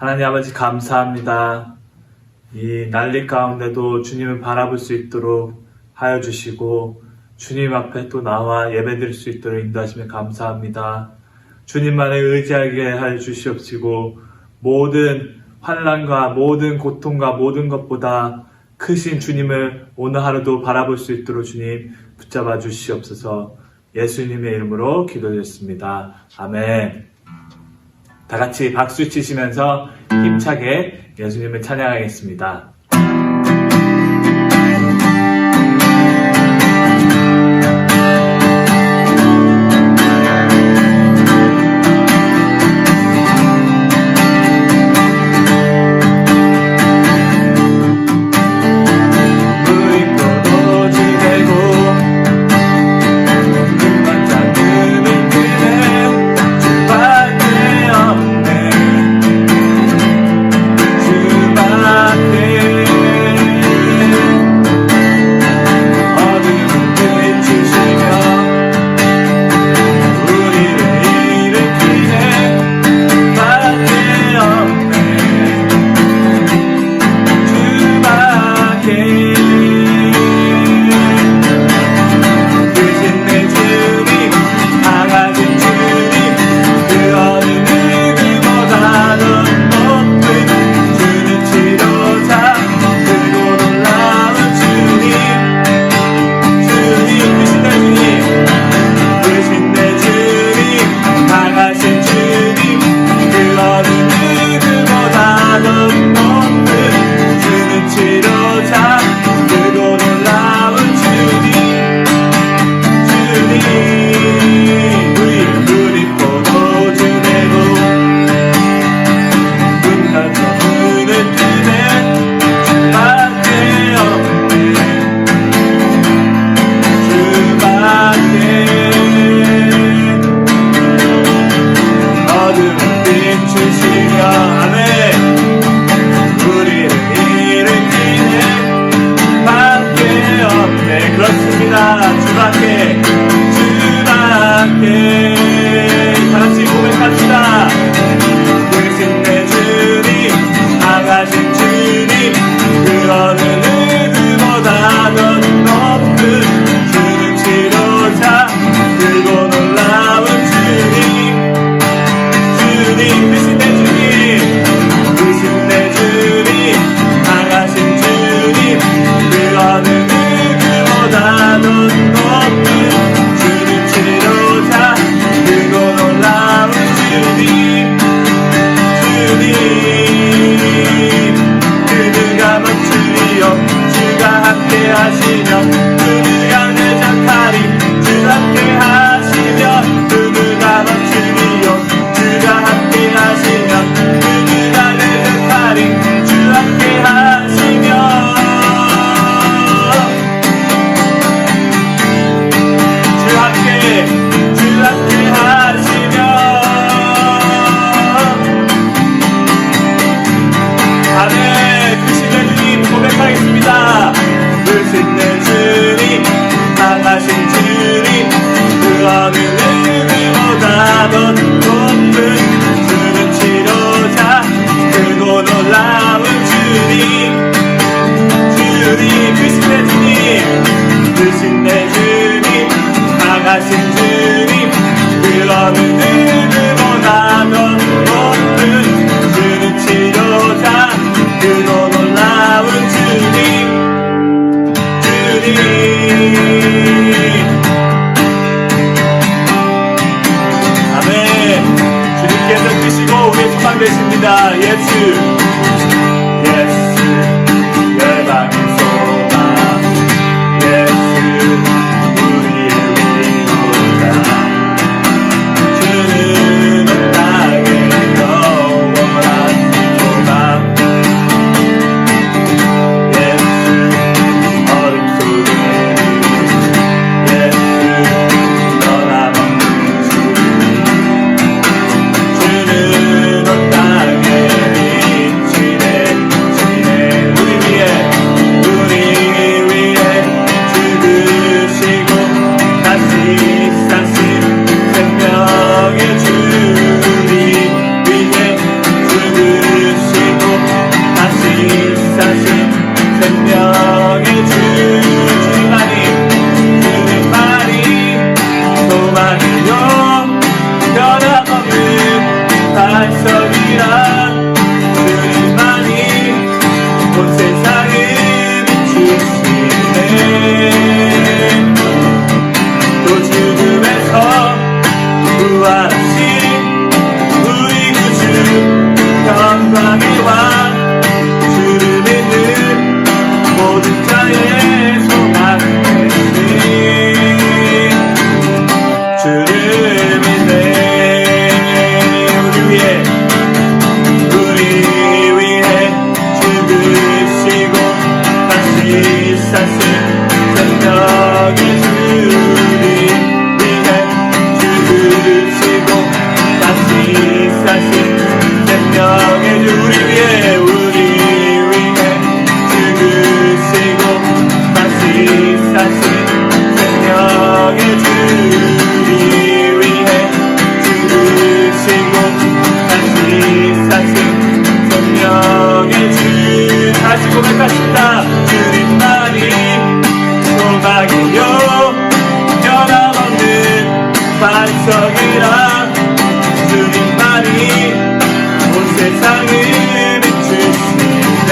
하나님 아버지 감사합니다. 이 난리 가운데도 주님을 바라볼 수 있도록 하여 주시고 주님 앞에 또 나와 예배드릴 수 있도록 인도하시면 감사합니다. 주님만을 의지하게 하여 주시옵시고 모든 환난과 모든 고통과 모든 것보다 크신 주님을 오늘 하루도 바라볼 수 있도록 주님 붙잡아 주시옵소서. 예수님의 이름으로 기도드렸습니다. 아멘. 다 같이 박수 치시면서 힘차게 예수님을 찬양하겠습니다. 되십니다. 예수 열방의 소망 예수 우리의 위로자 주는 온 땅의 영원한 소망 예수 어둠 속에 예수 떠나없는 주는 온 땅의 반석이라 주님만이 온 세상을 비추시네. 또 죽음에서 부활하신 우리 구주 영광의 왕 주를 믿는 모든 자의 소망 되시니 주를 믿네. 우리 위해 죽으시고 다시 사신 생명의 주를 위해 죽으시고 다시 사신 생명의 주 우리 위해 죽으시고 다시 사신 생명의 주를 위해 죽으시고 다시 사신 생명의 주 다시 고백하신다. 주님만이 소망이요 변함없는 반석이라 주님만이 온 세상을 비추시네.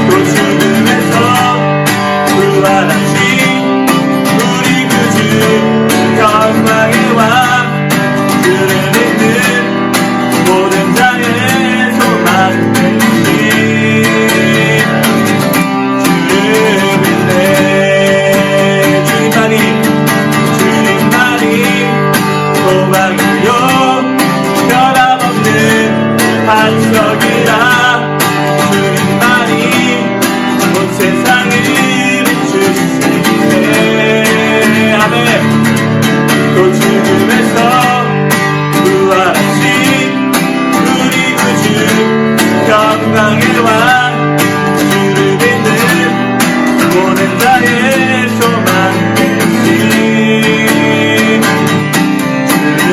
또 죽음에서 부활하신 우리 구주 영광의 왕 주를 믿는 모든 자의 소망 되시 주를 믿네. 주님만이 소망이요 변함없는 반석이라 주님만이 온 세상을 비추시네. 아멘. 또 죽음에서 부활하신 우리 구주 영광의 왕 주를 믿는 모든 자의 소망 되신 주를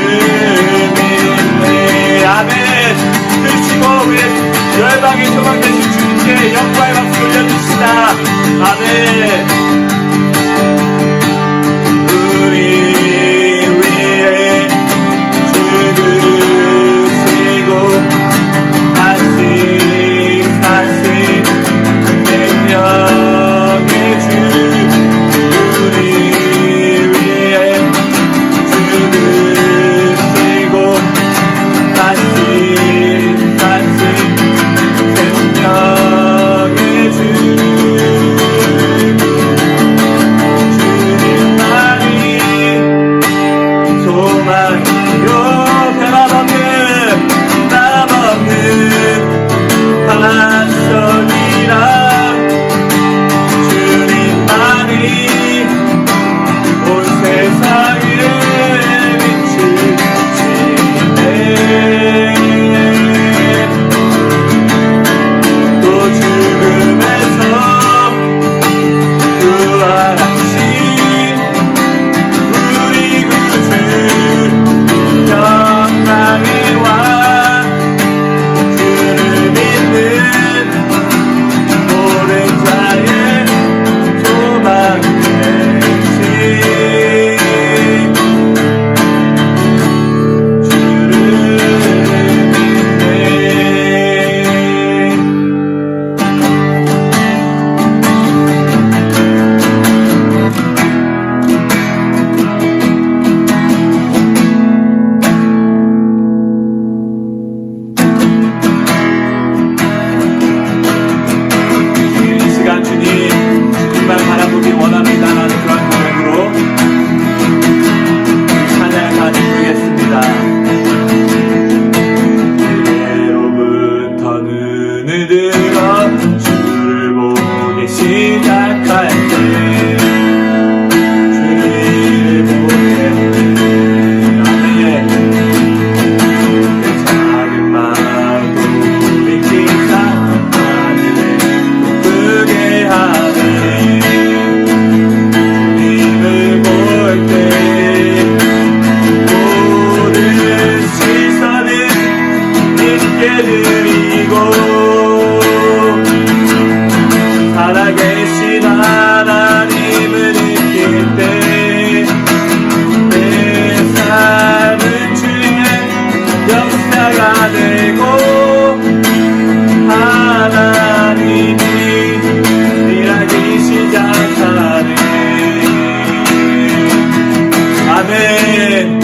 아멘.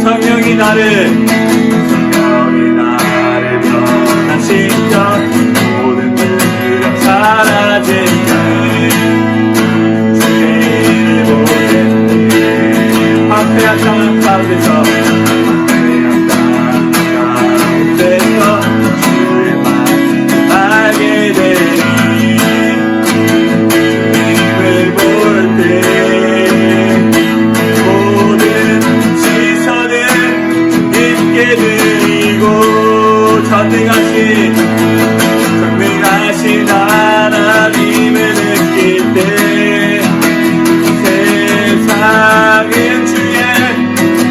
성령이 나를 변화시켜 모든 두려움 사라지게 주의 보겠네. 황폐한 땅 가운데서 주의 말씀 알게 되니 주님을 볼 때 모든 시선을 주님께 드리고 전능하신 하나님을 느낄 때 세상은 주의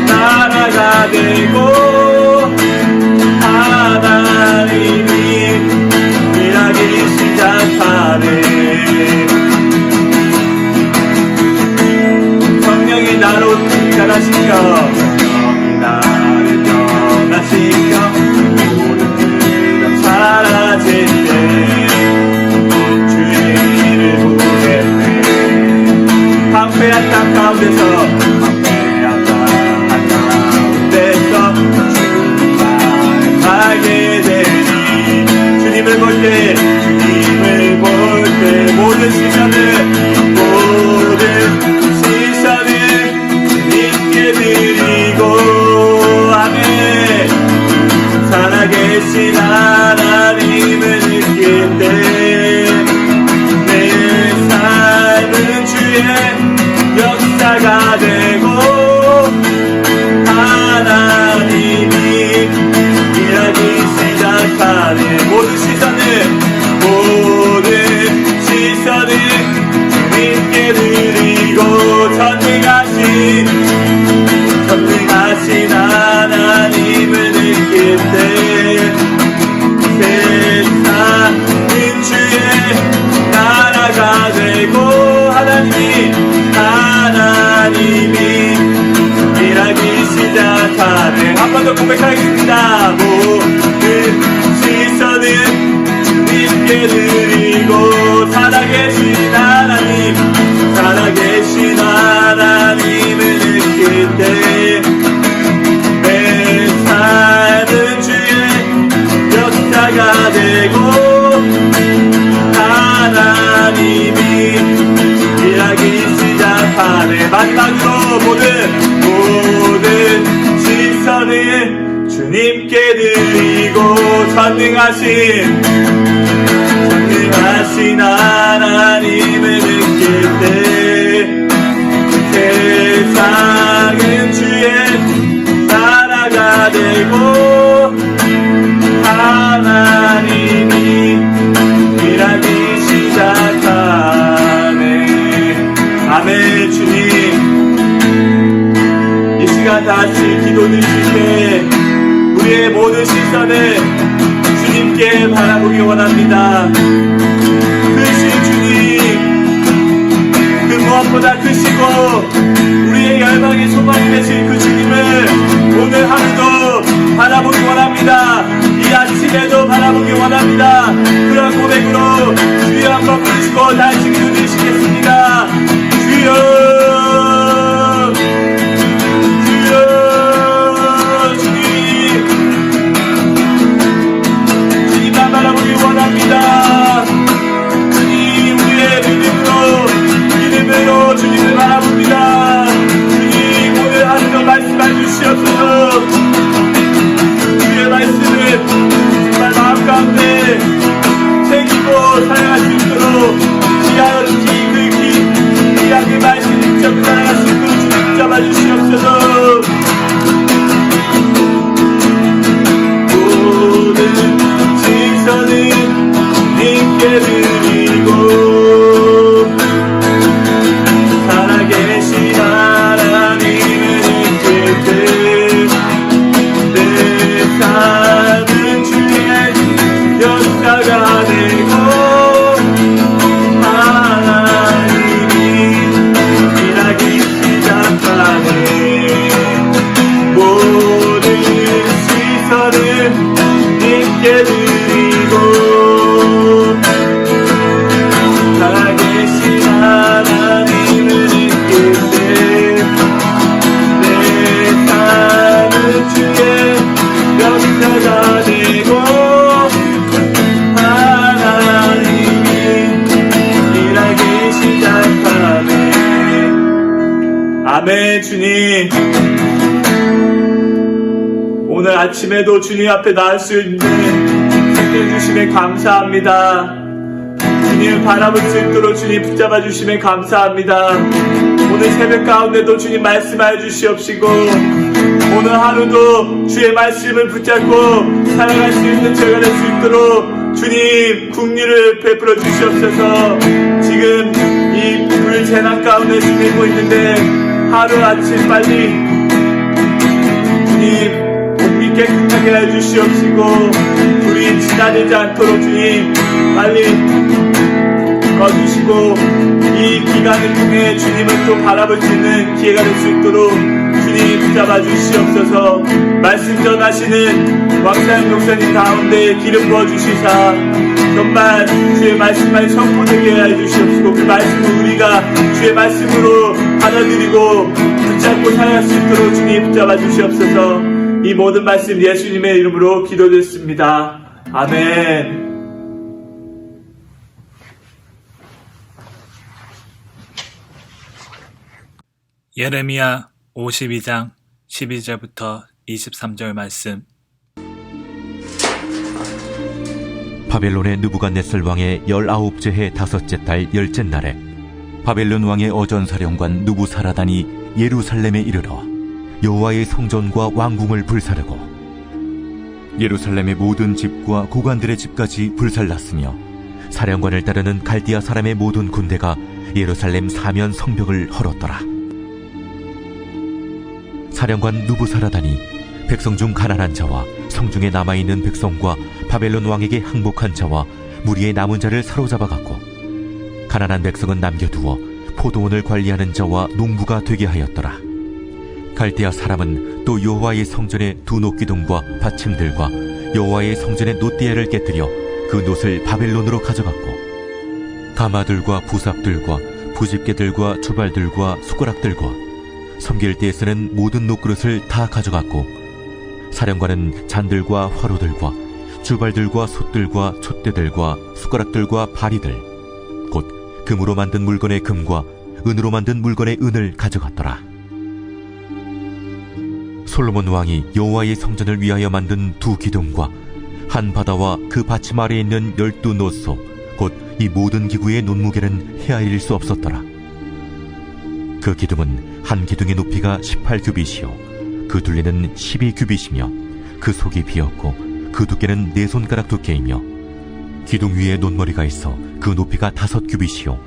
나라가 되고 하나님이 일하기 시작하네. 성령이 나로 변화시켜 성령이 나를 변화시켜 모든 두려움 사라질 때 주의 일을 보겠네. 황폐한 땅 가운데서 황폐한 땅 가운데서 주님을 알게 되니 주님을 볼 때 모든 시선을 주님께 드리고 아멘. 살아계신 하나님을 느낄 때 내 삶은 주의 역사가 되고 하나님이 일하기 시작하네. 모든 시선을 주님께 드리고 전능하신 하나님을 느낄 때 세상은 주의 나라가 되고 하나님이 일하기 시작하네. 한 번 더 고백하겠습니다. 모든 시선은 주님께 드리고 살아계신 하나님을 느낄 때 내 삶은 주의 역사가 되고 하나님이 일하기 시작하네. 마지막으로 모든 시선을 주님께 드리고 전능하신 하나님을 느낄 때 세상은 주의 나라가 되고 하나님이 일하기 시작하네. 아멘. 주님 이 시간 다시 기도 드실 때 우리의 모든 시선을 주님께 바라보기 원합니다. 크신 주님, 그 무엇보다 크시고 우리의 열망의 소망이 되신 그 주님을 오늘 하루도 바라보기 원합니다. 이 아침에도 바라보기 원합니다. 그런 고백으로 주여 한번 부르시고 다시 기도 드리시겠습니다. 주여 주님만 바라보기 원합니다. 주님 우리의 믿음으로 주님을 바라봅니다. 주님 오늘 하루도 오늘 아침에도 주님 앞에 나올 수 있는 생명 주심에 감사합니다. 주님을 바라볼 수 있도록 주님 붙잡아 주심에 감사합니다. 오늘 새벽 가운데도 주님 말씀하여 주시옵시고 오늘 하루도 주의 말씀을 붙잡고 살아갈 수 있는 저희가 될 수 있도록 주님 긍휼을 베풀어 주시옵소서. 지금 이 불 재난 가운데 지내고 있는데 하루 아침 빨리 주님 공기 깨끗하게 해주시옵시고 불이 지나들지 않도록 주님 빨리 꺼주시고 이 기간을 통해 주님을 또 바라볼 수 있는 기회가 될 수 있도록 주님 붙잡아 주시옵소서. 말씀 전하시는 왕사영 목사님 가운데 기름 부어주시사 정말 주의 말씀만 선포되게 해주시옵시고 그 말씀을 우리가 주의 말씀으로 받아들이고 붙잡고 살아갈 수 있도록 주님 붙잡아 주시옵소서. 이 모든 말씀 예수님의 이름으로 기도드렸습니다. 아멘. 예레미야 52장 12절부터 23절 말씀. 바벨론의 느부갓네살 왕의 19째 해 5째 달 10째 날에 바벨론 왕의 어전사령관 느부사라단이 예루살렘에 이르러 여호와의 성전과 왕궁을 불사르고 예루살렘의 모든 집과 고관들의 집까지 불살랐으며 사령관을 따르는 갈디아 사람의 모든 군대가 예루살렘 사면 성벽을 헐었더라. 사령관 느부사라단이 백성 중 가난한 자와 성중에 남아있는 백성과 바벨론 왕에게 항복한 자와 무리의 남은 자를 사로잡아갔고 가난한 백성은 남겨두어 포도원을 관리하는 자와 농부가 되게 하였더라. 갈대아 사람은 또 여호와의 성전의 두 녹기둥과 받침들과 여호와의 성전의 놋대야를 깨뜨려 그 놋을 바벨론으로 가져갔고 가마들과 부삽들과 부집개들과 주발들과 숟가락들과 섬길 때에 쓰는 모든 놋그릇을 다 가져갔고 사령관은 잔들과 화로들과 주발들과 솥들과 촛대들과 숟가락들과 바리들 곧 금으로 만든 물건의 금과 은으로 만든 물건의 은을 가져갔더라. 솔로몬 왕이 여호와의 성전을 위하여 만든 두 기둥과 한 바다와 그 받침 아래에 있는 12놋소 곧 이 모든 기구의 논무게는 헤아릴 수 없었더라. 그 기둥은 한 기둥의 높이가 18규빗이요 그 둘레는 12규빗이며 그 속이 비었고 그 두께는 4손가락 두께이며 기둥 위에 논머리가 있어 그 높이가 5규빗이요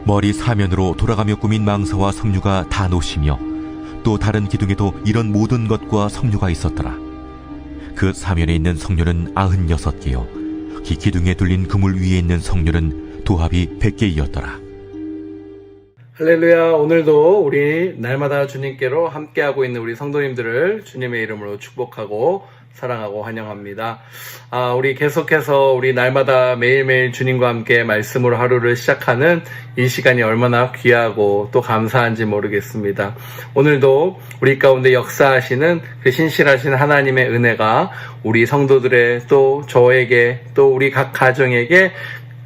머리 사면으로 돌아가며 꾸민 망사와 석류가 다 놋이며 또 다른 기둥에도 이런 모든 것과 석류가 있었더라. 그 사면에 있는 석류는 96개요 이 기둥에 둘린 그물 위에 있는 석류는 도합이 100개이었더라. 할렐루야. 오늘도 우리 날마다 주님께로 함께하고 있는 우리 성도님들을 주님의 이름으로 축복하고 사랑하고 환영합니다. 우리 계속해서 우리 날마다 매일매일 주님과 함께 말씀으로 하루를 시작하는 이 시간이 얼마나 귀하고 또 감사한지 모르겠습니다. 오늘도 우리 가운데 역사하시는 그 신실하신 하나님의 은혜가 우리 성도들의 또 저에게 또 우리 각 가정에게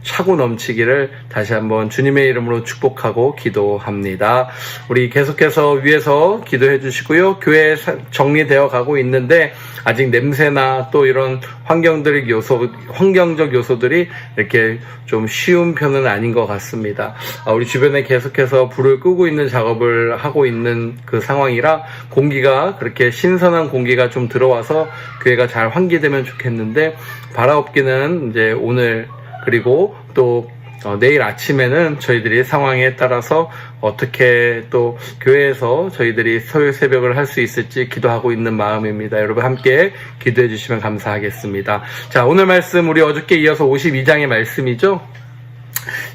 차고 넘치기를 다시 한번 주님의 이름으로 축복하고 기도합니다. 우리 계속해서 위에서 기도해 주시고요. 교회 정리되어 가고 있는데 아직 냄새나 또 이런 환경적 요소들이 이렇게 좀 쉬운 편은 아닌 것 같습니다. 우리 주변에 계속해서 불을 끄고 있는 작업을 하고 있는 그 상황이라 공기가 그렇게 신선한 공기가 좀 들어와서 교회가 잘 환기되면 좋겠는데 바라옵기는 이제 오늘 그리고 또 내일 아침에는 저희들이 상황에 따라서 어떻게 또 교회에서 저희들이 토요일 새벽을 할 수 있을지 기도하고 있는 마음입니다. 여러분 함께 기도해 주시면 감사하겠습니다. 자, 오늘 말씀 우리 어저께 이어서 52장의 말씀이죠.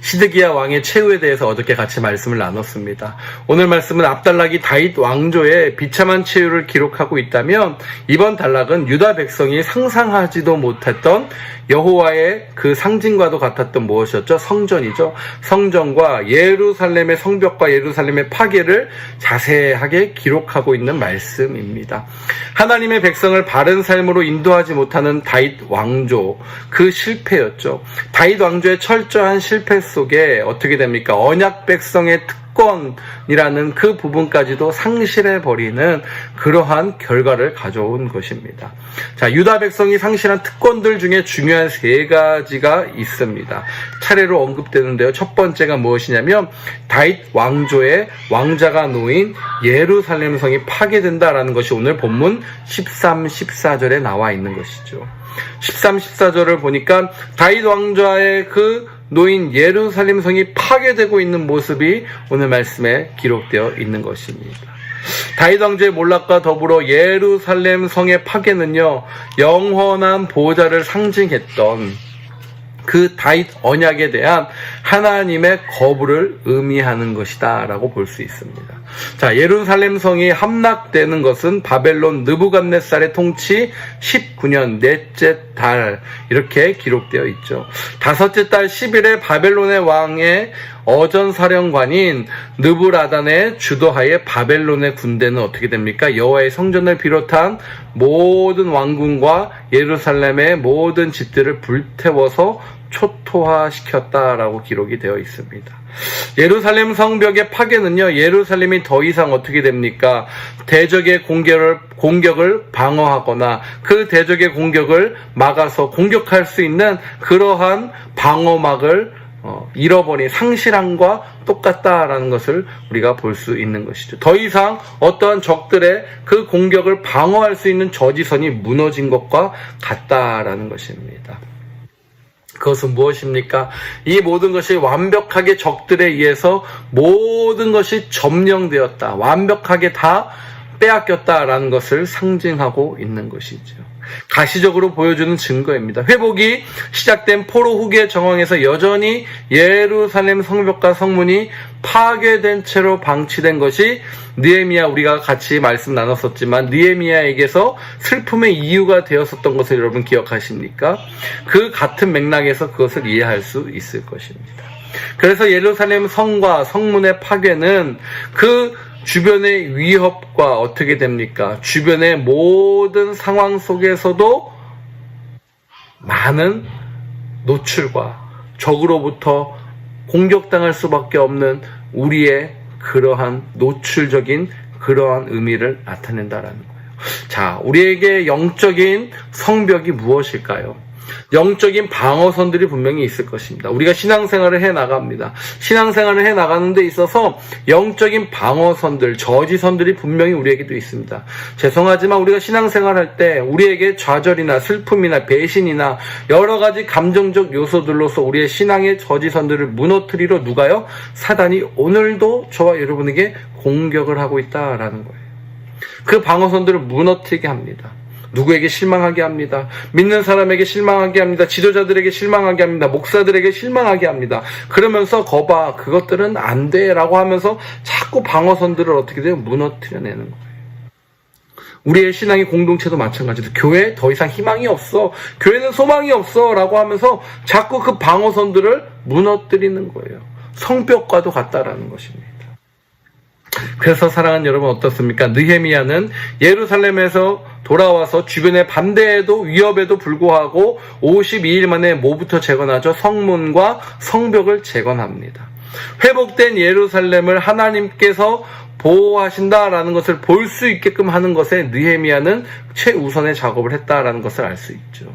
시드기야 왕의 최후에 대해서 어저께 같이 말씀을 나눴습니다. 오늘 말씀은 앞단락이 다윗 왕조의 비참한 최후를 기록하고 있다면 이번 단락은 유다 백성이 상상하지도 못했던 여호와의 그 상징과도 같았던 무엇이었죠? 성전이죠. 성전과 예루살렘의 성벽과 예루살렘의 파괴를 자세하게 기록하고 있는 말씀입니다. 하나님의 백성을 바른 삶으로 인도하지 못하는 다윗 왕조, 그 실패였죠. 다윗 왕조의 철저한 실패 속에 어떻게 됩니까? 언약 백성의 특권이라는 그 부분까지도 상실해버리는 그러한 결과를 가져온 것입니다. 자, 유다 백성이 상실한 특권들 중에 중요한 세 가지가 있습니다. 차례로 언급되는데요. 첫 번째가 무엇이냐면 다윗 왕조의 왕자가 놓인 예루살렘 성이 파괴된다라는 것이 오늘 본문 13, 14절에 나와 있는 것이죠. 13, 14절을 보니까 다윗 왕좌의 그 놓인 예루살렘 성이 파괴되고 있는 모습이 오늘 말씀에 기록되어 있는 것입니다. 다윗 왕조의 몰락과 더불어 예루살렘 성의 파괴는요, 영원한 보호자를 상징했던 그 다윗 언약에 대한 하나님의 거부를 의미하는 것이다 라고 볼 수 있습니다. 자, 예루살렘 성이 함락되는 것은 바벨론 느부갓네살의 통치 19년 넷째 달 이렇게 기록되어 있죠. 다섯째 달 10일에 바벨론의 왕의 어전사령관인 느부라단의 주도하에 바벨론의 군대는 어떻게 됩니까? 여호와의 성전을 비롯한 모든 왕궁과 예루살렘의 모든 집들을 불태워서 초토화시켰다라고 기록이 되어 있습니다. 예루살렘 성벽의 파괴는요, 예루살렘이 더 이상 어떻게 됩니까? 대적의 공격을 방어하거나 그 대적의 공격을 막아서 공격할 수 있는 그러한 방어막을 잃어버린 상실함과 똑같다라는 것을 우리가 볼 수 있는 것이죠. 더 이상 어떠한 적들의 그 공격을 방어할 수 있는 저지선이 무너진 것과 같다라는 것입니다. 그것은 무엇입니까? 이 모든 것이 완벽하게 적들에 의해서 모든 것이 점령되었다. 완벽하게 다 빼앗겼다라는 것을 상징하고 있는 것이죠. 가시적으로 보여주는 증거입니다. 회복이 시작된 포로 후기의 정황에서 여전히 예루살렘 성벽과 성문이 파괴된 채로 방치된 것이 느헤미야, 우리가 같이 말씀 나눴었지만 느헤미야에게서 슬픔의 이유가 되었었던 것을 여러분 기억하십니까? 그 같은 맥락에서 그것을 이해할 수 있을 것입니다. 그래서 예루살렘 성과 성문의 파괴는 그 주변의 위협과 어떻게 됩니까? 주변의 모든 상황 속에서도 많은 노출과 적으로부터 공격당할 수밖에 없는 우리의 그러한 노출적인 그러한 의미를 나타낸다라는 거예요. 자, 우리에게 영적인 성벽이 무엇일까요? 영적인 방어선들이 분명히 있을 것입니다. 우리가 신앙생활을 해나갑니다. 신앙생활을 해나가는 데 있어서 영적인 방어선들, 저지선들이 분명히 우리에게도 있습니다. 죄송하지만 우리가 신앙생활할 때 우리에게 좌절이나 슬픔이나 배신이나 여러 가지 감정적 요소들로서 우리의 신앙의 저지선들을 무너뜨리러 누가요? 사단이 오늘도 저와 여러분에게 공격을 하고 있다라는 거예요. 그 방어선들을 무너뜨리게 합니다. 누구에게 실망하게 합니다. 믿는 사람에게 실망하게 합니다. 지도자들에게 실망하게 합니다. 목사들에게 실망하게 합니다. 그러면서 거봐, 그것들은 안 돼 라고 하면서 자꾸 방어선들을 어떻게 돼요? 무너뜨려내는 거예요. 우리의 신앙의 공동체도 마찬가지로 교회에 더 이상 희망이 없어, 교회는 소망이 없어 라고 하면서 자꾸 그 방어선들을 무너뜨리는 거예요. 성벽과도 같다라는 것입니다. 그래서 사랑하는 여러분 어떻습니까? 느헤미야는 예루살렘에서 돌아와서 주변의 반대에도 위협에도 불구하고 52일 만에 뭐부터 재건하죠? 성문과 성벽을 재건합니다. 회복된 예루살렘을 하나님께서 보호하신다라는 것을 볼 수 있게끔 하는 것에 느헤미야는 최우선의 작업을 했다라는 것을 알 수 있죠.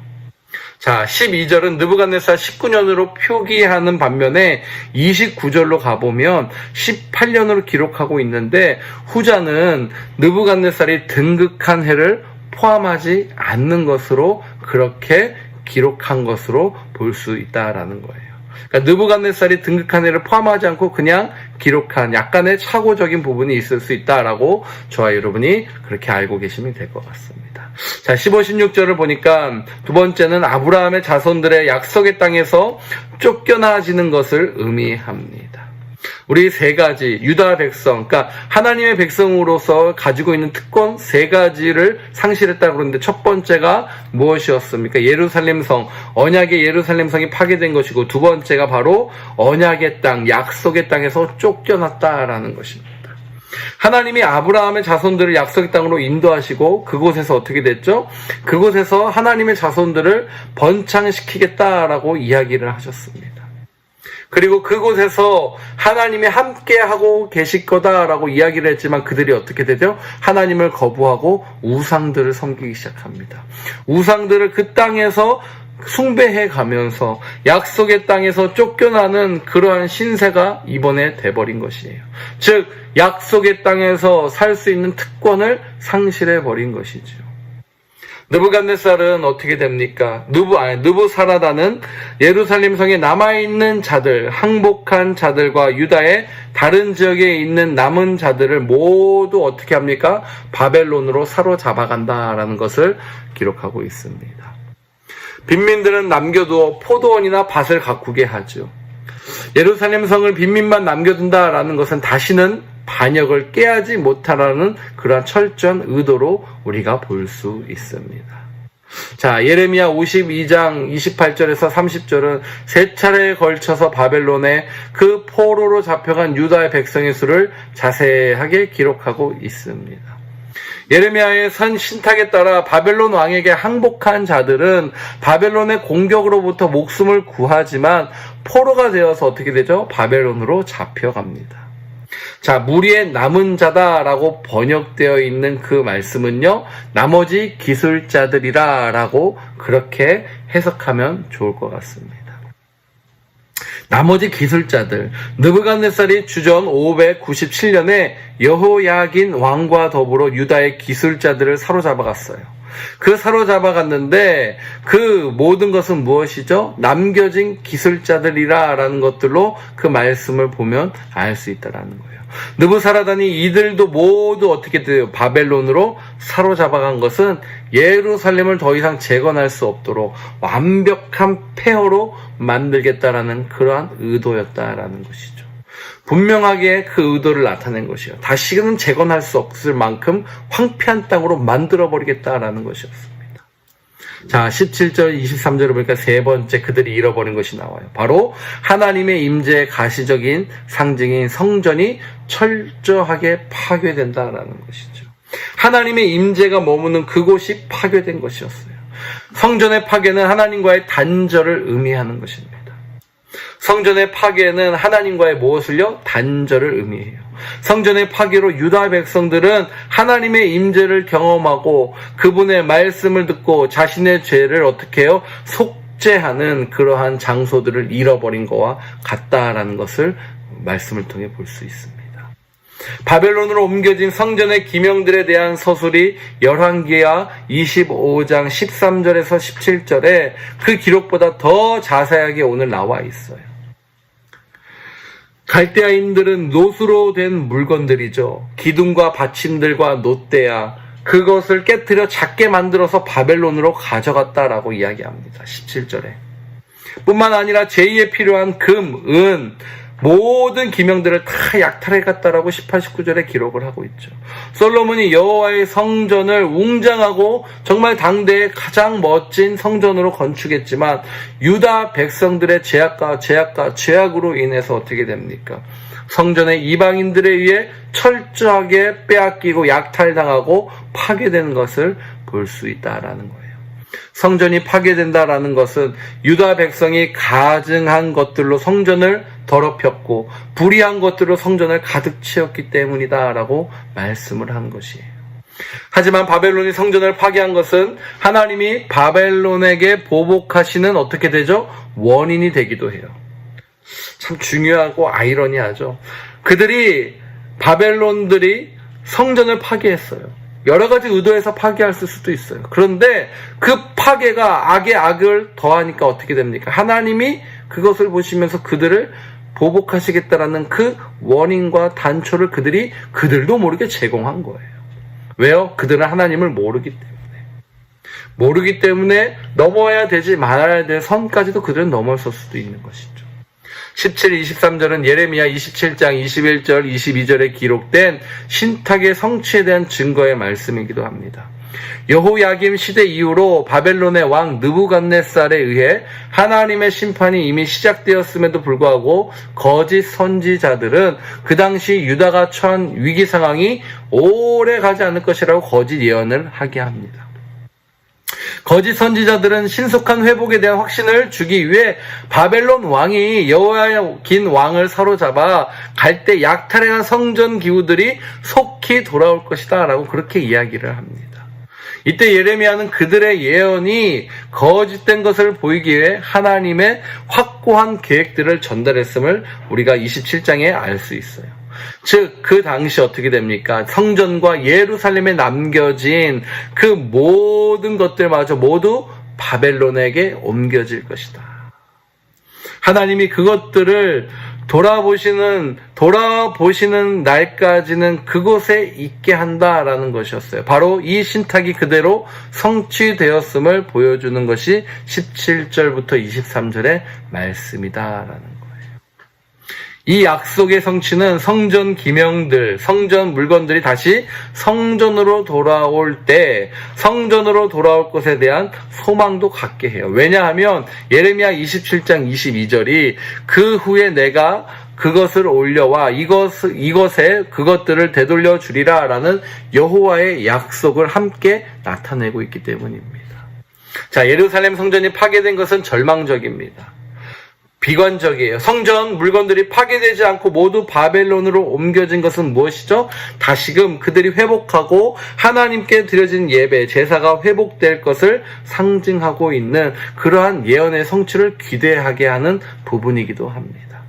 자, 12절은 느부갓네살 19년으로 표기하는 반면에 29절로 가보면 18년으로 기록하고 있는데 후자는 느부갓네살이 등극한 해를 포함하지 않는 것으로 그렇게 기록한 것으로 볼 수 있다라는 거예요. 그러니까 느부갓네살이 등극한 해를 포함하지 않고 그냥 기록한 약간의 착오적인 부분이 있을 수 있다라고 저와 여러분이 그렇게 알고 계시면 될 것 같습니다. 자, 15, 16절을 보니까 두 번째는 아브라함의 자손들의 약속의 땅에서 쫓겨나지는 것을 의미합니다. 우리 세 가지, 유다 백성, 그러니까 하나님의 백성으로서 가지고 있는 특권 세 가지를 상실했다고 그러는데 첫 번째가 무엇이었습니까? 예루살렘 성, 언약의 예루살렘 성이 파괴된 것이고 두 번째가 바로 언약의 땅, 약속의 땅에서 쫓겨났다라는 것입니다. 하나님이 아브라함의 자손들을 약속의 땅으로 인도하시고 그곳에서 어떻게 됐죠? 그곳에서 하나님의 자손들을 번창시키겠다라고 이야기를 하셨습니다. 그리고 그곳에서 하나님이 함께하고 계실 거다라고 이야기를 했지만 그들이 어떻게 되죠? 하나님을 거부하고 우상들을 섬기기 시작합니다. 우상들을 그 땅에서 숭배해 가면서 약속의 땅에서 쫓겨나는 그러한 신세가 이번에 돼버린 것이에요. 즉 약속의 땅에서 살 수 있는 특권을 상실해 버린 것이죠. 느부갓네살은 어떻게 됩니까? 느부사라다는 예루살렘 성에 남아있는 자들, 항복한 자들과 유다의 다른 지역에 있는 남은 자들을 모두 어떻게 합니까? 바벨론으로 사로잡아간다라는 것을 기록하고 있습니다. 빈민들은 남겨두어 포도원이나 밭을 가꾸게 하죠. 예루살렘 성을 빈민만 남겨둔다라는 것은 다시는 반역을 깨하지 못하라는 그러한 철저한 의도로 우리가 볼 수 있습니다. 자, 예레미야 52장 28절에서 30절은 세 차례에 걸쳐서 바벨론의 그 포로로 잡혀간 유다의 백성의 수를 자세하게 기록하고 있습니다. 예레미야의 선 신탁에 따라 바벨론 왕에게 항복한 자들은 바벨론의 공격으로부터 목숨을 구하지만 포로가 되어서 어떻게 되죠? 바벨론으로 잡혀갑니다. 자, 무리의 남은 자다라고 번역되어 있는 그 말씀은요, 나머지 기술자들이라 라고 그렇게 해석하면 좋을 것 같습니다. 나머지 기술자들, 느부갓네살이 주전 597년에 여호야긴 왕과 더불어 유다의 기술자들을 사로잡아갔어요. 그 사로잡아갔는데 그 모든 것은 무엇이죠? 남겨진 기술자들이라 라는 것들로 그 말씀을 보면 알 수 있다라는 거예요. 느부사라단이 이들도 모두 어떻게 돼요? 바벨론으로 사로잡아간 것은 예루살렘을 더 이상 재건할 수 없도록 완벽한 폐허로 만들겠다라는 그러한 의도였다라는 것이죠. 분명하게 그 의도를 나타낸 것이요. 다시는 재건할 수 없을 만큼 황폐한 땅으로 만들어버리겠다라는 것이었습니다. 자, 17절, 23절을 보니까 세 번째 그들이 잃어버린 것이 나와요. 바로 하나님의 임재의 가시적인 상징인 성전이 철저하게 파괴된다라는 것이죠. 하나님의 임재가 머무는 그곳이 파괴된 것이었어요. 성전의 파괴는 하나님과의 단절을 의미하는 것입니다. 성전의 파괴는 하나님과의 무엇을요? 단절을 의미해요. 성전의 파괴로 유다 백성들은 하나님의 임재를 경험하고 그분의 말씀을 듣고 자신의 죄를 어떻게 해요? 속죄하는 그러한 장소들을 잃어버린 것과 같다라는 것을 말씀을 통해 볼 수 있습니다. 바벨론으로 옮겨진 성전의 기명들에 대한 서술이 열왕기하 25장 13절에서 17절에 그 기록보다 더 자세하게 오늘 나와 있어요. 갈대아인들은 노수로 된 물건들이죠. 기둥과 받침들과 놋대야 그것을 깨트려 작게 만들어서 바벨론으로 가져갔다라고 이야기합니다. 17절에. 뿐만 아니라 제2에 필요한 금, 은, 모든 기명들을 다 약탈해갔다라고 18, 19절에 기록을 하고 있죠. 솔로몬이 여호와의 성전을 웅장하고 정말 당대의 가장 멋진 성전으로 건축했지만 유다 백성들의 죄악으로 인해서 어떻게 됩니까? 성전의 이방인들에 의해 철저하게 빼앗기고 약탈당하고 파괴되는 것을 볼 수 있다라는 거예요. 성전이 파괴된다라는 것은 유다 백성이 가증한 것들로 성전을 더럽혔고 불의한 것들로 성전을 가득 채웠기 때문이다라고 말씀을 한 것이에요. 하지만 바벨론이 성전을 파괴한 것은 하나님이 바벨론에게 보복하시는 어떻게 되죠? 원인이 되기도 해요. 참 중요하고 아이러니하죠. 바벨론들이 성전을 파괴했어요. 여러 가지 의도에서 파괴했을 수도 있어요. 그런데 그 파괴가 악에 악을 더하니까 어떻게 됩니까? 하나님이 그것을 보시면서 그들을 보복하시겠다라는 그 원인과 단초를 그들도 모르게 제공한 거예요. 왜요? 그들은 하나님을 모르기 때문에 넘어야 되지 말아야 될 선까지도 그들은 넘어설 수도 있는 것이죠. 17, 23절은 예레미야 27장 21절, 22절에 기록된 신탁의 성취에 대한 증거의 말씀이기도 합니다. 여호야김 시대 이후로 바벨론의 왕 느부갓네살에 의해 하나님의 심판이 이미 시작되었음에도 불구하고 거짓 선지자들은 그 당시 유다가 처한 위기 상황이 오래 가지 않을 것이라고 거짓 예언을 하게 합니다. 거짓 선지자들은 신속한 회복에 대한 확신을 주기 위해 바벨론 왕이 여호야긴 왕을 사로잡아 갈대 약탈해간 성전 기구들이 속히 돌아올 것이다 라고 그렇게 이야기를 합니다. 이때 예레미야는 그들의 예언이 거짓된 것을 보이기 위해 하나님의 확고한 계획들을 전달했음을 우리가 27장에 알 수 있어요. 즉, 그 당시 어떻게 됩니까? 성전과 예루살렘에 남겨진 그 모든 것들마저 모두 바벨론에게 옮겨질 것이다. 하나님이 그것들을 돌아보시는 날까지는 그곳에 있게 한다라는 것이었어요. 바로 이 신탁이 그대로 성취되었음을 보여주는 것이 17절부터 23절의 말씀이다라는 거예요. 이 약속의 성취는 성전 기명들, 성전 물건들이 다시 성전으로 돌아올 때 성전으로 돌아올 것에 대한 소망도 갖게 해요. 왜냐하면 예레미야 27장 22절이 그 후에 내가 그것을 올려와 이것에 그것들을 되돌려 주리라 라는 여호와의 약속을 함께 나타내고 있기 때문입니다. 자, 예루살렘 성전이 파괴된 것은 절망적입니다. 비관적이에요. 성전 물건들이 파괴되지 않고 모두 바벨론으로 옮겨진 것은 무엇이죠? 다시금 그들이 회복하고 하나님께 드려진 예배, 제사가 회복될 것을 상징하고 있는 그러한 예언의 성취를 기대하게 하는 부분이기도 합니다.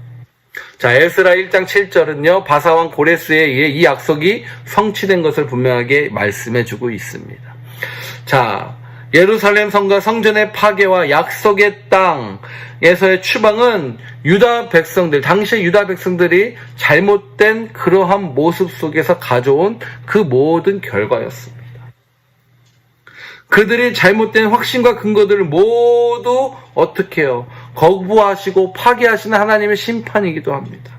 자, 에스라 1장 7절은요, 바사왕 고레스에 의해 이 약속이 성취된 것을 분명하게 말씀해주고 있습니다. 자, 예루살렘 성과 성전의 파괴와 약속의 땅에서의 추방은 유다 백성들, 당시의 유다 백성들이 잘못된 그러한 모습 속에서 가져온 그 모든 결과였습니다. 그들이 잘못된 확신과 근거들을 모두 어떻게 해요? 거부하시고 파괴하시는 하나님의 심판이기도 합니다.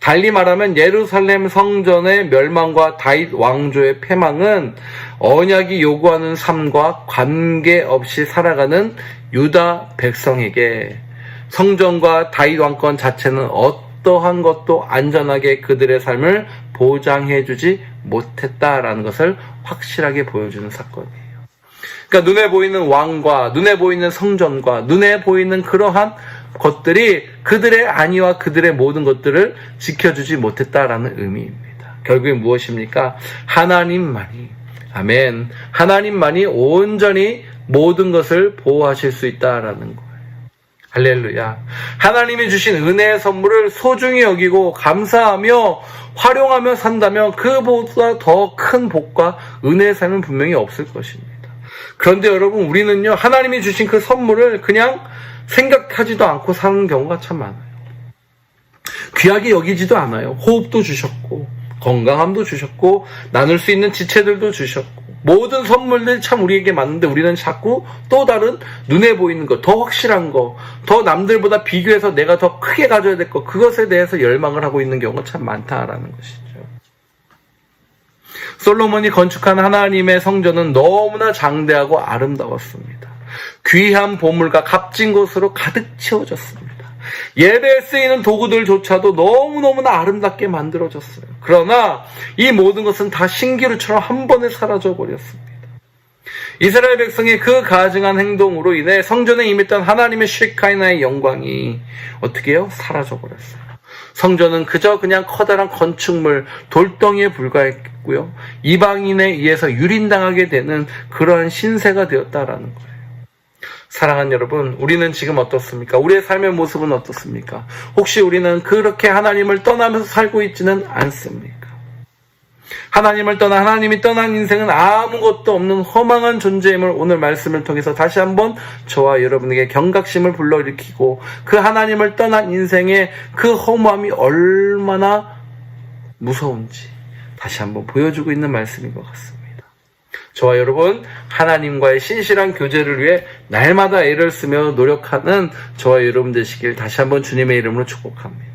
달리 말하면 예루살렘 성전의 멸망과 다윗 왕조의 패망은 언약이 요구하는 삶과 관계없이 살아가는 유다 백성에게 성전과 다윗 왕권 자체는 어떠한 것도 안전하게 그들의 삶을 보장해주지 못했다라는 것을 확실하게 보여주는 사건이에요. 그러니까 눈에 보이는 왕과 눈에 보이는 성전과 눈에 보이는 그러한 것들이 그들의 안위와 그들의 모든 것들을 지켜주지 못했다라는 의미입니다. 결국에 무엇입니까? 하나님만이, 아멘, 하나님만이 온전히 모든 것을 보호하실 수 있다라는 거예요. 할렐루야. 하나님이 주신 은혜의 선물을 소중히 여기고 감사하며 활용하며 산다면 그보다 더 큰 복과 은혜의 삶은 분명히 없을 것입니다. 그런데 여러분, 우리는요, 하나님이 주신 그 선물을 그냥 생각하지도 않고 사는 경우가 참 많아요. 귀하게 여기지도 않아요. 호흡도 주셨고, 건강함도 주셨고, 나눌 수 있는 지체들도 주셨고, 모든 선물들이 참 우리에게 맞는데 우리는 자꾸 또 다른 눈에 보이는 것, 더 확실한 것, 더 남들보다 비교해서 내가 더 크게 가져야 될 것, 그것에 대해서 열망을 하고 있는 경우가 참 많다라는 것이죠. 솔로몬이 건축한 하나님의 성전은 너무나 장대하고 아름다웠습니다. 귀한 보물과 값진 것으로 가득 채워졌습니다. 예배에 쓰이는 도구들조차도 너무너무나 아름답게 만들어졌어요. 그러나 이 모든 것은 다 신기루처럼 한 번에 사라져버렸습니다. 이스라엘 백성의 그 가증한 행동으로 인해 성전에 임했던 하나님의 쉐카이나의 영광이 어떻게 해요? 사라져버렸어요. 성전은 그냥 커다란 건축물, 돌덩이에 불과했고요. 이방인에 의해서 유린당하게 되는 그러한 신세가 되었다라는 거예요. 사랑하는 여러분, 우리는 지금 어떻습니까? 우리의 삶의 모습은 어떻습니까? 혹시 우리는 그렇게 하나님을 떠나면서 살고 있지는 않습니까? 하나님이 떠난 인생은 아무것도 없는 허망한 존재임을 오늘 말씀을 통해서 다시 한번 저와 여러분에게 경각심을 불러일으키고 그 하나님을 떠난 인생의 그 허무함이 얼마나 무서운지 다시 한번 보여주고 있는 말씀인 것 같습니다. 저와 여러분, 하나님과의 신실한 교제를 위해 날마다 애를 쓰며 노력하는 저와 여러분 되시길 다시 한번 주님의 이름으로 축복합니다.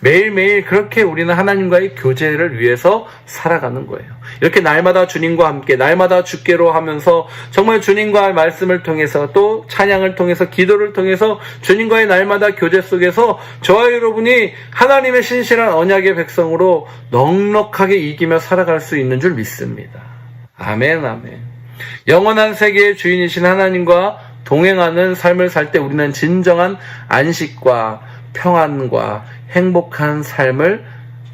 매일매일 그렇게 우리는 하나님과의 교제를 위해서 살아가는 거예요. 이렇게 날마다 주님과 함께, 날마다 주께로 하면서 정말 주님과의 말씀을 통해서 또 찬양을 통해서 기도를 통해서 주님과의 날마다 교제 속에서 저와 여러분이 하나님의 신실한 언약의 백성으로 넉넉하게 이기며 살아갈 수 있는 줄 믿습니다. 아멘, 아멘. 영원한 세계의 주인이신 하나님과 동행하는 삶을 살 때 우리는 진정한 안식과 평안과 행복한 삶을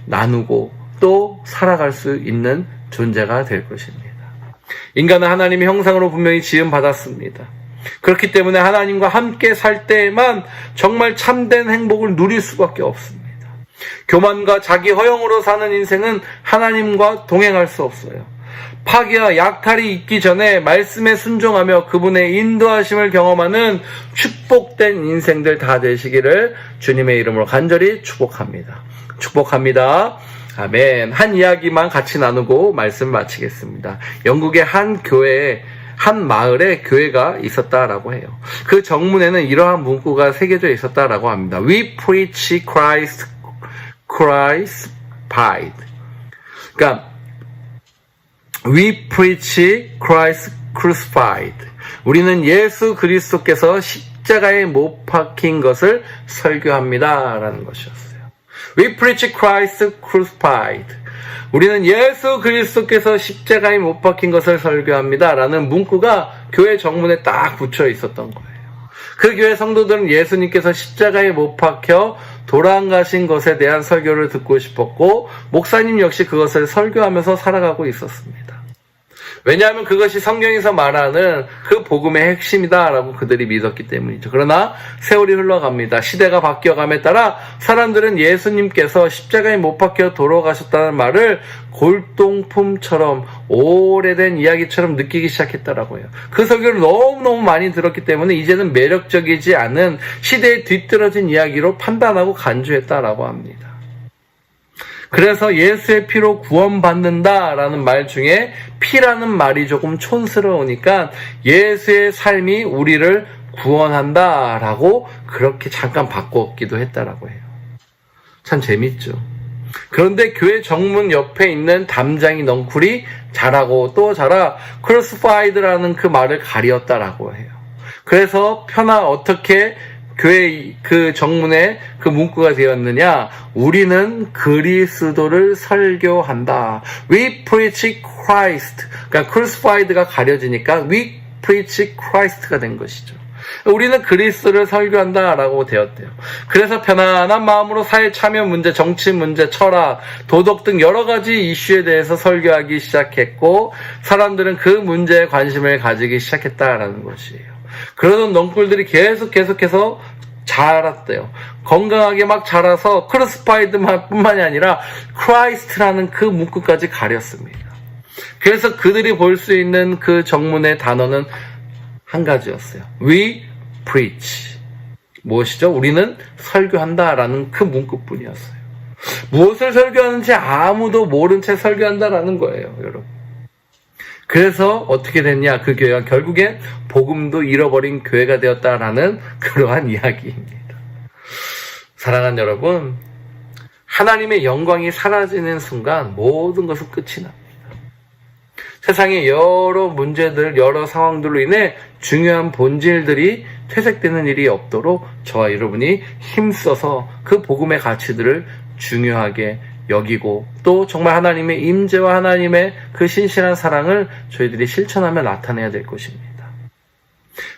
나누고 또 살아갈 수 있는 존재가 될 것입니다. 인간은 하나님의 형상으로 분명히 지음받았습니다. 그렇기 때문에 하나님과 함께 살 때에만 정말 참된 행복을 누릴 수밖에 없습니다. 교만과 자기 허영으로 사는 인생은 하나님과 동행할 수 없어요. 파괴와 약탈이 있기 전에 말씀에 순종하며 그분의 인도하심을 경험하는 축복된 인생들 다 되시기를 주님의 이름으로 간절히 축복합니다. 축복합니다. 아멘. 한 이야기만 같이 나누고 말씀 마치겠습니다. 영국의 한 교회에 한 마을에 교회가 있었다라고 해요. 그 정문에는 이러한 문구가 새겨져 있었다라고 합니다. We preach Christ crucified. 그러니까 We preach Christ crucified. 우리는 예수 그리스도께서 십자가에 못 박힌 것을 설교합니다라는 것이었어요. We preach Christ crucified. 우리는 예수 그리스도께서 십자가에 못 박힌 것을 설교합니다라는 문구가 교회 정문에 딱 붙여 있었던 거예요. 그 교회 성도들은 예수님께서 십자가에 못 박혀 돌아가신 것에 대한 설교를 듣고 싶었고 목사님 역시 그것을 설교하면서 살아가고 있었습니다. 왜냐하면 그것이 성경에서 말하는 그 복음의 핵심이다라고 그들이 믿었기 때문이죠. 그러나 세월이 흘러갑니다. 시대가 바뀌어감에 따라 사람들은 예수님께서 십자가에 못 박혀 돌아가셨다는 말을 골동품처럼 오래된 이야기처럼 느끼기 시작했다라고 해요. 그 설교를 너무너무 많이 들었기 때문에 이제는 매력적이지 않은 시대에 뒤떨어진 이야기로 판단하고 간주했다라고 합니다. 그래서 예수의 피로 구원받는다라는 말 중에 피라는 말이 조금 촌스러우니까 예수의 삶이 우리를 구원한다라고 그렇게 잠깐 바꿨기도 했다라고 해요. 참 재밌죠. 그런데 교회 정문 옆에 있는 담장이 넝쿨이 자라고 또 자라 crucified라는 그 말을 가리었다라고 해요. 그래서 표나 어떻게 교회 그 정문에 그 문구가 되었느냐? 우리는 그리스도를 설교한다. We preach Christ. 그러니까 crucified가 가려지니까 we preach Christ가 된 것이죠. 우리는 그리스도를 설교한다라고 되었대요. 그래서 편안한 마음으로 사회 참여 문제, 정치 문제, 철학, 도덕 등 여러 가지 이슈에 대해서 설교하기 시작했고 사람들은 그 문제에 관심을 가지기 시작했다라는 것이에요. 그러던 넝쿨들이 계속해서 자랐대요. 건강하게 막 자라서 크루시파이드만 뿐만이 아니라 크라이스트라는 그 문구까지 가렸습니다. 그래서 그들이 볼 수 있는 그 정문의 단어는 한 가지였어요. We preach. 무엇이죠? 우리는 설교한다라는 그 문구뿐이었어요. 무엇을 설교하는지 아무도 모른 채 설교한다라는 거예요, 여러분. 그래서 어떻게 됐냐? 그 교회가 결국엔 복음도 잃어버린 교회가 되었다라는 그러한 이야기입니다. 사랑하는 여러분, 하나님의 영광이 사라지는 순간 모든 것은 끝이 납니다. 세상의 여러 문제들, 여러 상황들로 인해 중요한 본질들이 퇴색되는 일이 없도록 저와 여러분이 힘써서 그 복음의 가치들을 중요하게 여기고 또 정말 하나님의 임재와 하나님의 그 신실한 사랑을 저희들이 실천하며 나타내야 될 것입니다.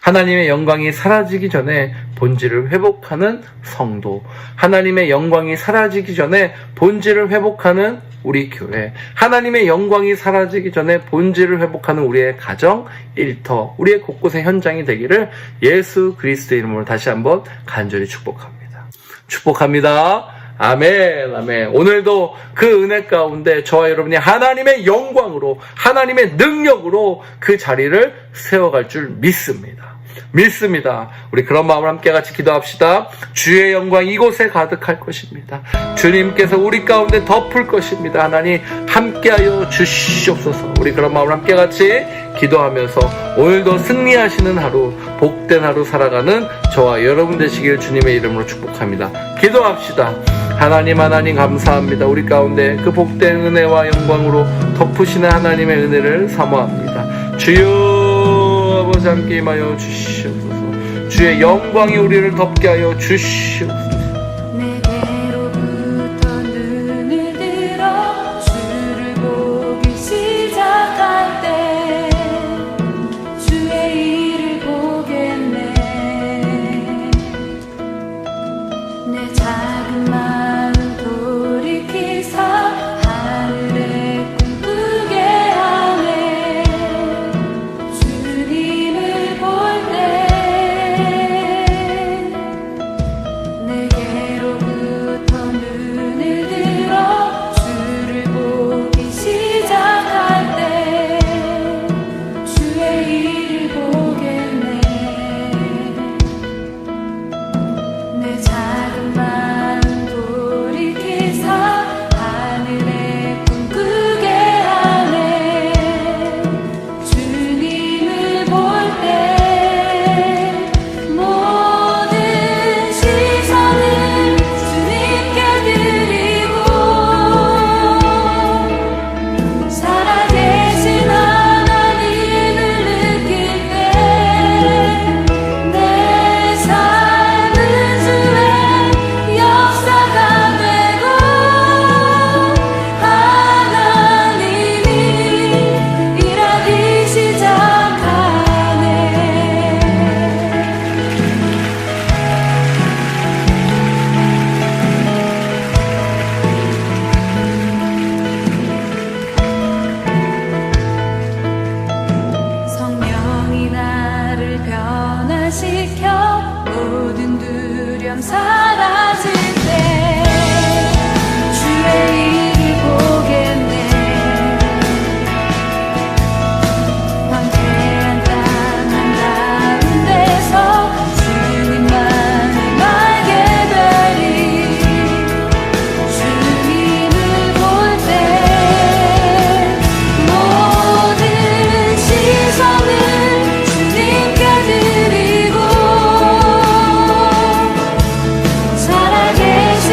하나님의 영광이 사라지기 전에 본질을 회복하는 성도, 하나님의 영광이 사라지기 전에 본질을 회복하는 우리 교회, 하나님의 영광이 사라지기 전에 본질을 회복하는 우리의 가정, 일터, 우리의 곳곳의 현장이 되기를 예수 그리스도의 이름으로 다시 한번 간절히 축복합니다. 축복합니다. 아멘, 아멘. 오늘도 그 은혜 가운데 저와 여러분이 하나님의 영광으로, 하나님의 능력으로 그 자리를 세워갈 줄 믿습니다. 믿습니다. 우리 그런 마음을 함께 같이 기도합시다. 주의 영광 이곳에 가득할 것입니다. 주님께서 우리 가운데 덮을 것입니다. 하나님 함께하여 주시옵소서. 우리 그런 마음을 함께 같이 기도하면서 오늘도 승리하시는 하루, 복된 하루 살아가는 저와 여러분 되시길 주님의 이름으로 축복합니다. 기도합시다. 하나님 감사합니다. 우리 가운데 그 복된 은혜와 영광으로 덮으시는 하나님의 은혜를 사모합니다. 주여 아버지 함께 임하여 주시옵소서. 주의 영광이 우리를 덮게 하여 주시옵소서. 내게로부터 눈을 들어 주를 보기 시작할 때 부활시켜 모든 두려움 사라질 때 주의 일을 보겠네. 황폐한 땅 한가운데서 주님만을 알게 되리. 주님을 볼 때 모든 시선을 주님께 드리고 살아계신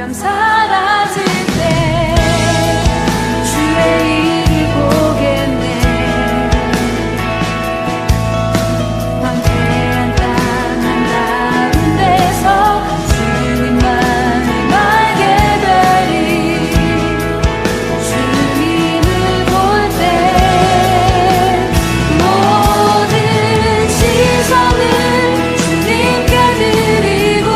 두려움 사라질 때 주의 일을 보겠네. 황폐한 땅 한가운데서 주님만이 알게 되리. 주님을 볼 때 모든 시선을 주님께 드리고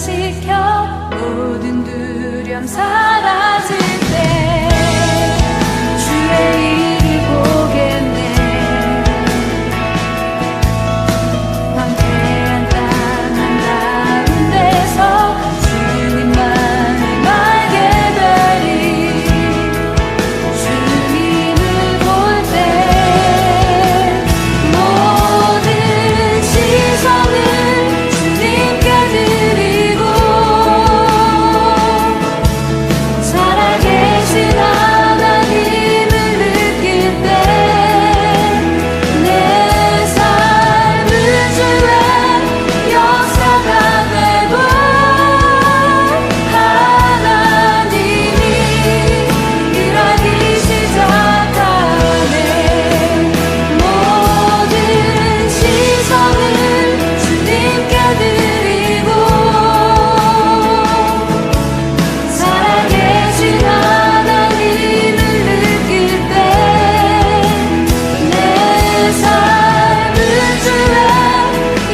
변화시켜 모든 두려움 사라질 때 주의 일을 보겠네. 황폐한 땅 한가운데서 주님만을 알게 되리. 주님을 볼 때 모든 시선을 주님께 드리고 살아계신 하나님을 느낄 때 내 삶은 주의 역사가 되고 하나님이 일하기 시작하네. 모든 시선을 주님께 드리고 살아계신 하나님을 느낄 때 내 삶은 주의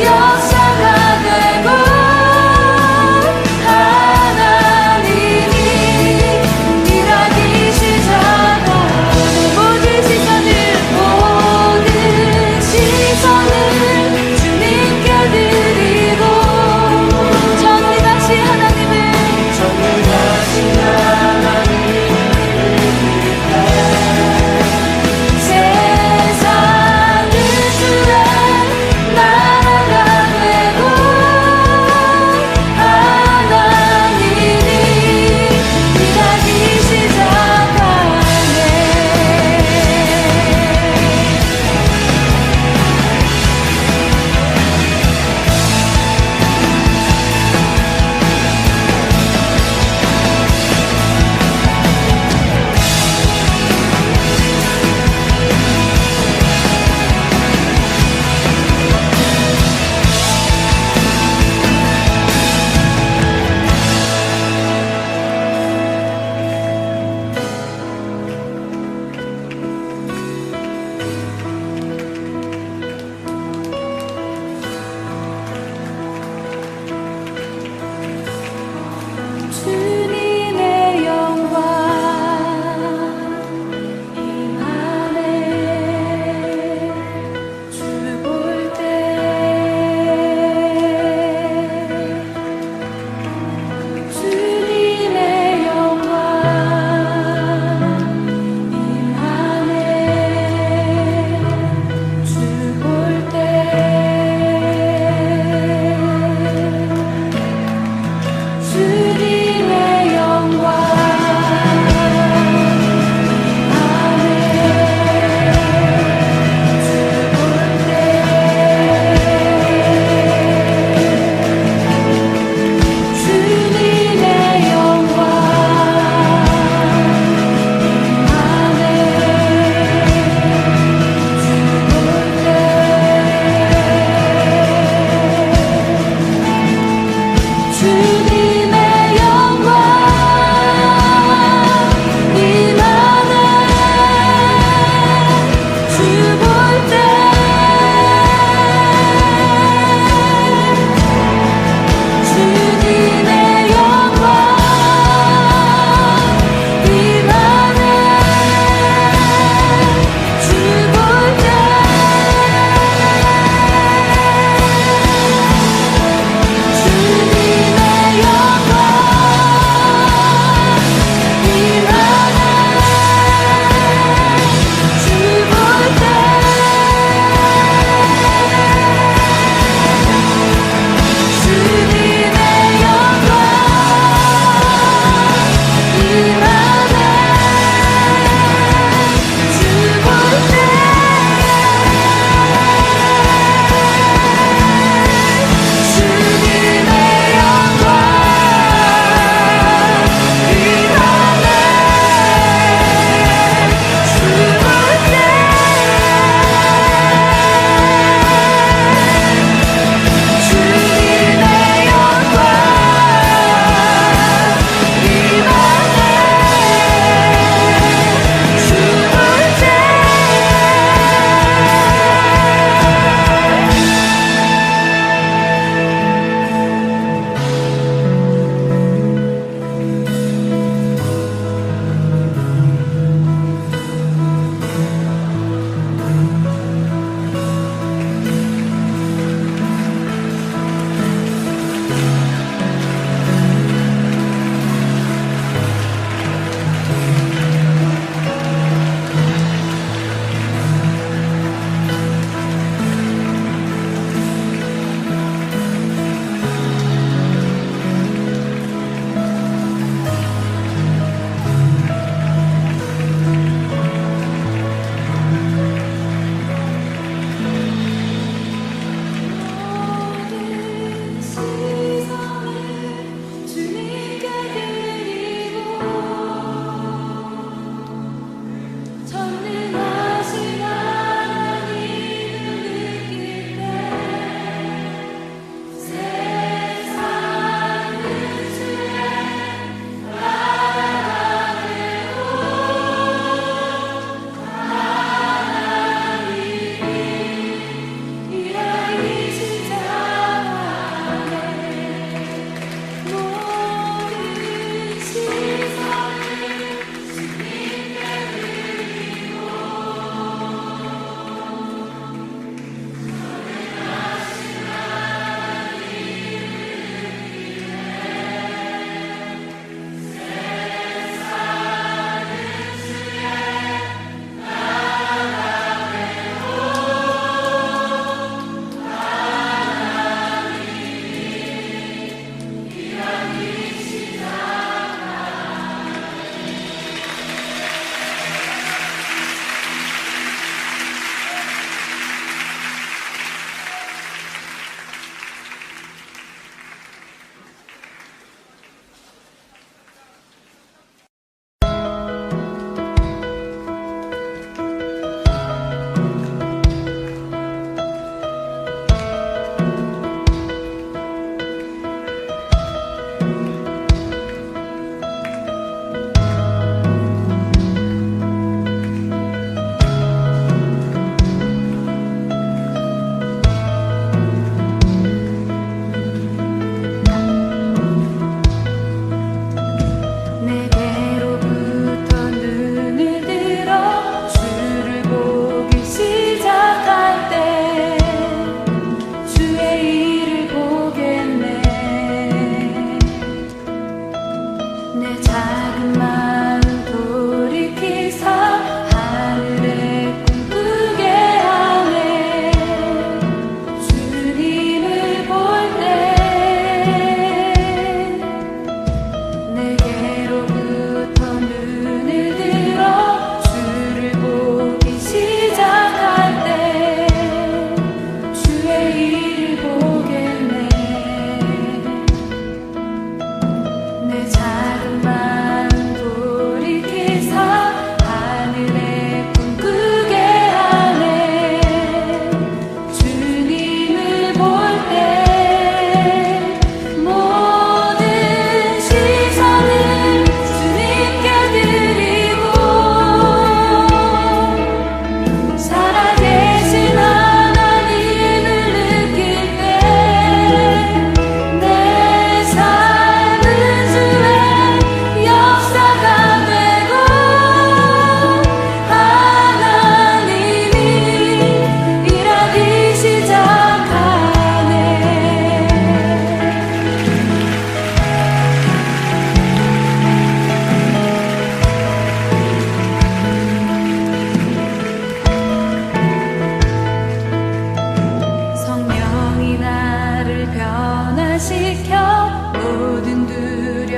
역사가 되고 하나님이 일하기 시작하네. 모든 시선을 주님께 드리고 정리같이 하나님을 세상은 주의 나라가 되고 하나님이 일하기 시작하네. 주님의 영광 임하네. 주 볼 때 주님의 영광 임하네. 주 볼 때 주님의 영광 임하네. 주 볼 때 주님의 영광 임하네. 주 볼 때 주님의 영광 임하네. 주 볼 때 주님의 영광 임하네. 주 볼 때 주님의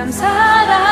감사라